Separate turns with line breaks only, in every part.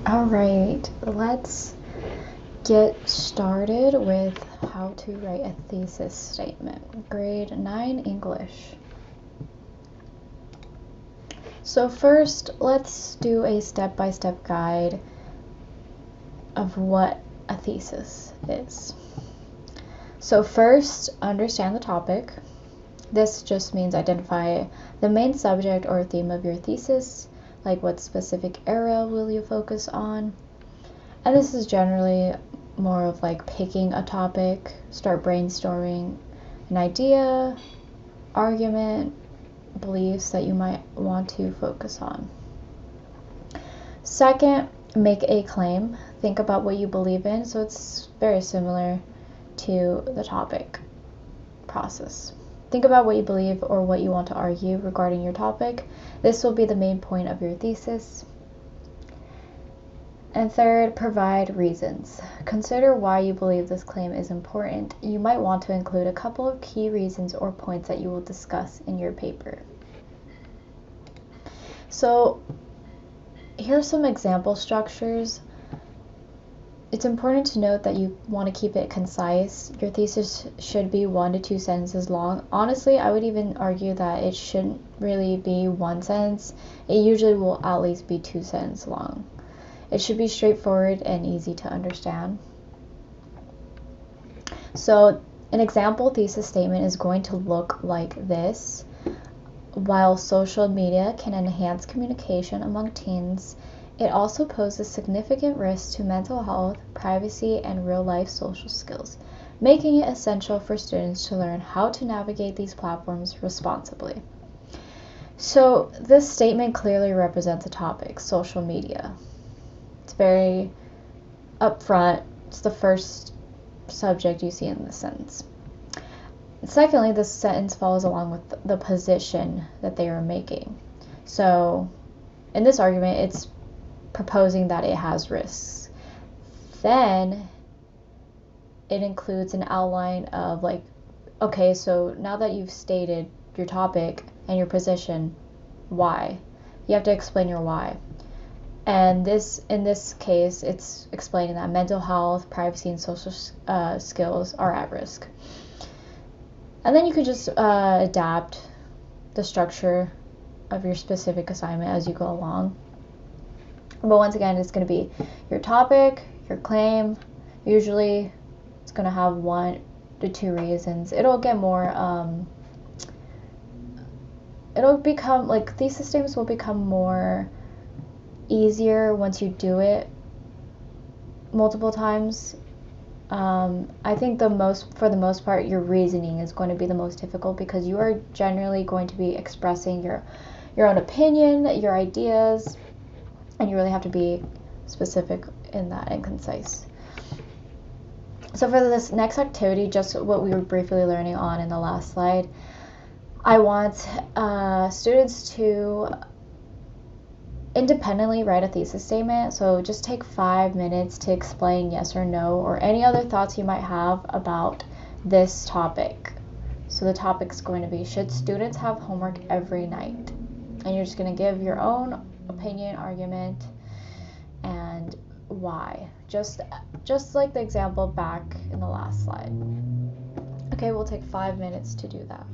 All right, let's get started with how to write a thesis statement. Grade 9 English. So first, let's do a step-by-step guide of what a thesis is. So first, understand the topic. This just means identify the main subject or theme of your thesis, like what specific area will you focus on. And this is generally more of like picking a topic, start brainstorming an idea, argument, beliefs that you might want to focus on. Second, make a claim. Think about what you believe in. So it's very similar to the topic process. Think about what you believe or what you want to argue regarding your topic. This will be the main point of your thesis. And third, provide reasons. Consider why you believe this claim is important. You might want to include a couple of key reasons or points that you will discuss in your paper. So here's some example structures. It's important to note that you want to keep it concise. Your thesis should be 1 to 2 sentences long. Honestly, I would even argue that it shouldn't really be 1 sentence. It usually will at least be 2 sentences long. It should be straightforward and easy to understand. So an example thesis statement is going to look like this. While social media can enhance communication among teens, it also poses significant risks to mental health, privacy, and real-life social skills, making it essential for students to learn how to navigate these platforms responsibly. So this statement clearly represents a topic, social media. It's very upfront. It's the first subject you see in the sentence. Secondly, this sentence follows along with the position that they are making. So in this argument, it's proposing that it has risks. Then it includes an outline of like, okay, so now that you've stated your topic and your position, why? You have to explain your why. And in this case, it's explaining that mental health, privacy, and social skills are at risk. And then you could just adapt the structure of your specific assignment as you go along. But once again, it's going to be your topic, your claim. Usually it's going to have 1 to 2 reasons. It'll get more, it'll become, like, thesis statements will become more easier once you do it multiple times. I think for the most part, your reasoning is going to be the most difficult because you are generally going to be expressing your own opinion, your ideas, and you really have to be specific in that and concise. So for this next activity, just what we were briefly learning on in the last slide, I want students to independently write a thesis statement. So just take 5 minutes to explain yes or no or any other thoughts you might have about this topic. So the topic's going to be, should students have homework every night? And you're just going to give your own opinion, argument, and why. Just like the example back in the last slide. Okay, we'll take 5 minutes to do that.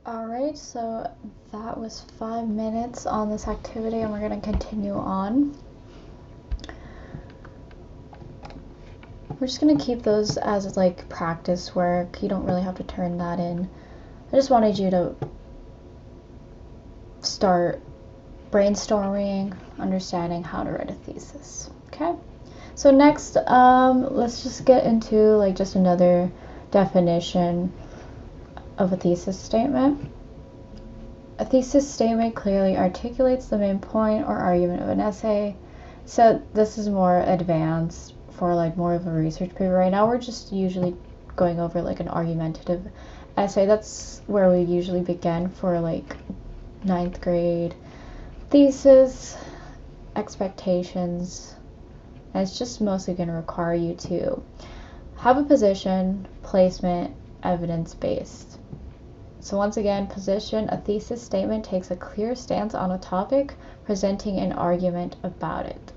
Alright, so that was 5 minutes on this activity, and we're going to continue on. We're just going to keep those as like practice work. You don't really have to turn that in. I just wanted you to start brainstorming, understanding how to write a thesis. Okay? So next, let's just get into like just another definition of a thesis statement. A thesis statement clearly articulates the main point or argument of an essay. So this is more advanced for like more of a research paper. Right now we're just usually going over like an argumentative essay. That's where we usually begin for like 9th grade thesis, expectations, and it's just mostly going to require you to have a position, placement, evidence-based. So once again, position, a thesis statement takes a clear stance on a topic, presenting an argument about it.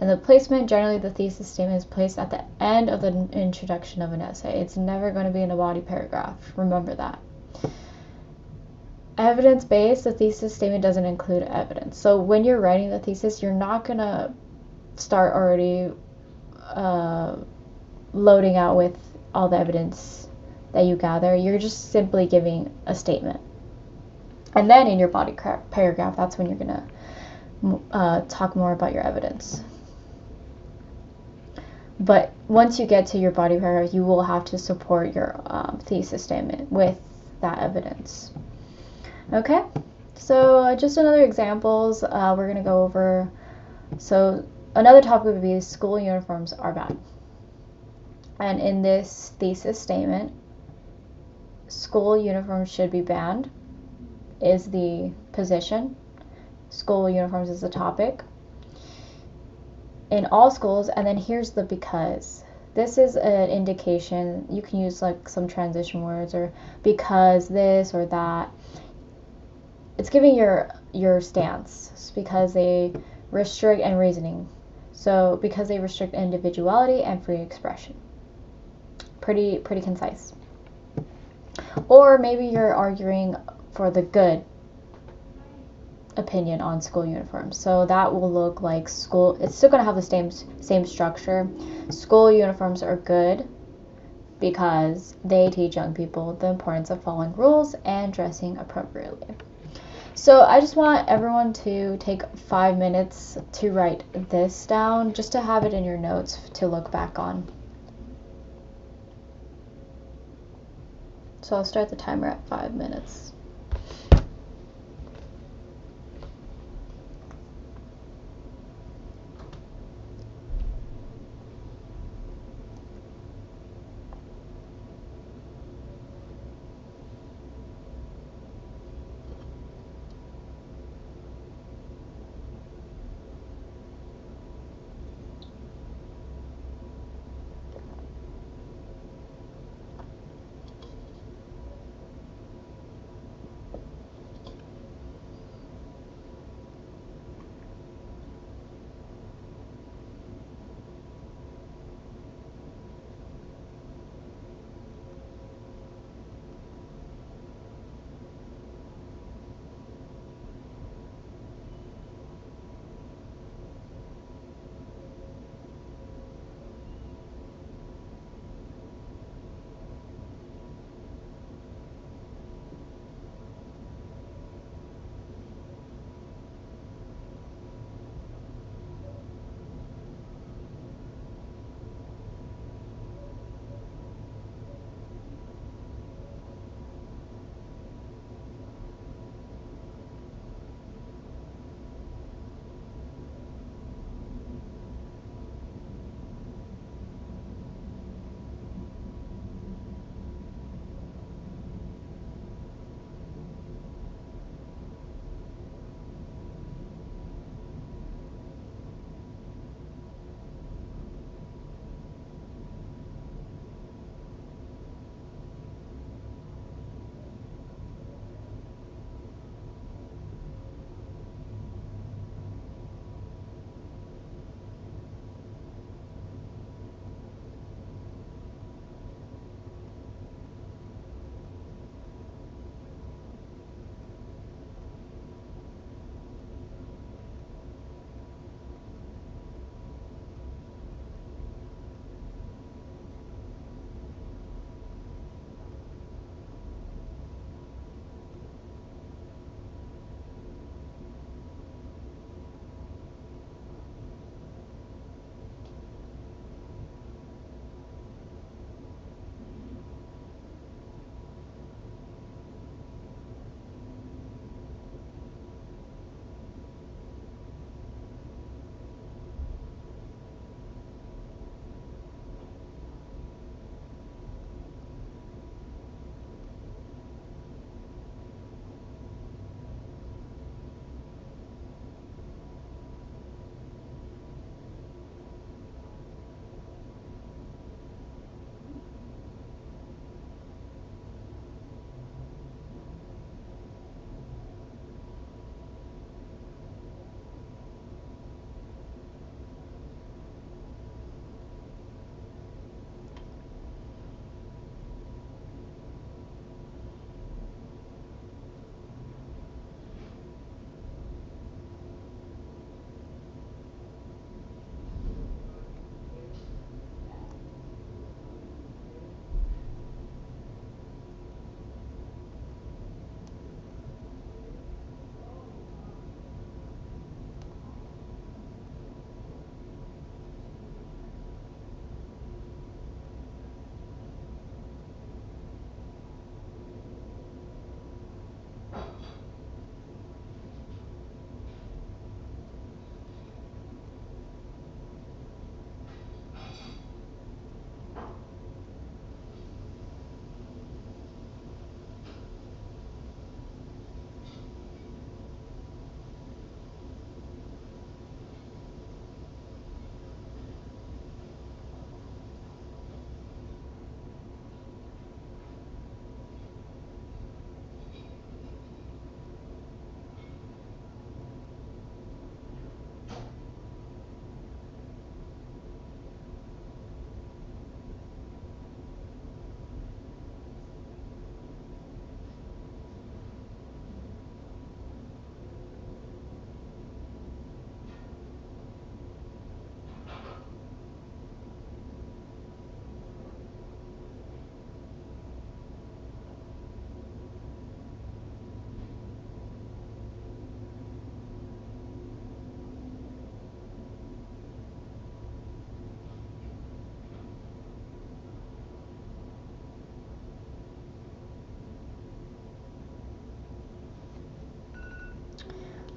And the placement, generally the thesis statement is placed at the end of the introduction of an essay. It's never going to be in a body paragraph. Remember that. Evidence-based, the thesis statement doesn't include evidence. So when you're writing the thesis, you're not going to start already loading out with all the evidence that you gather. You're just simply giving a statement. And then in your body paragraph, that's when you're going to talk more about your evidence. But once you get to your body paragraph, you will have to support your thesis statement with that evidence. Okay, so just another examples we're going to go over. So another topic would be school uniforms are bad. And in this thesis statement, school uniforms should be banned is the position. School uniforms is the topic. In all schools, and then here's the because. This is an indication. You can use like some transition words or because this or that. It's giving your stance. It's because they restrict and reasoning. So because they restrict individuality and free expression. Pretty concise. Or maybe you're arguing for the good opinion on school uniforms. So that will look like school, it's still going to have the same structure. School uniforms are good because they teach young people the importance of following rules and dressing appropriately. So I just want everyone to take 5 minutes to write this down, just to have it in your notes to look back on. So I'll start the timer at 5 minutes.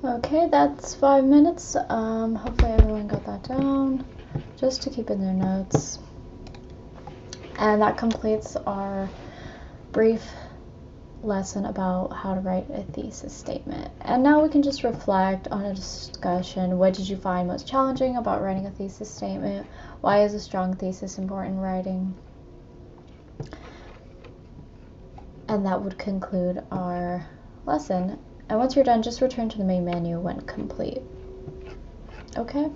Okay, that's 5 minutes. Hopefully everyone got that down, just to keep in their notes. And that completes our brief lesson about how to write a thesis statement. And now we can just reflect on a discussion. What did you find most challenging about writing a thesis statement? Why is a strong thesis important in writing? And that would conclude our lesson. And once you're done, just return to the main menu when complete. Okay?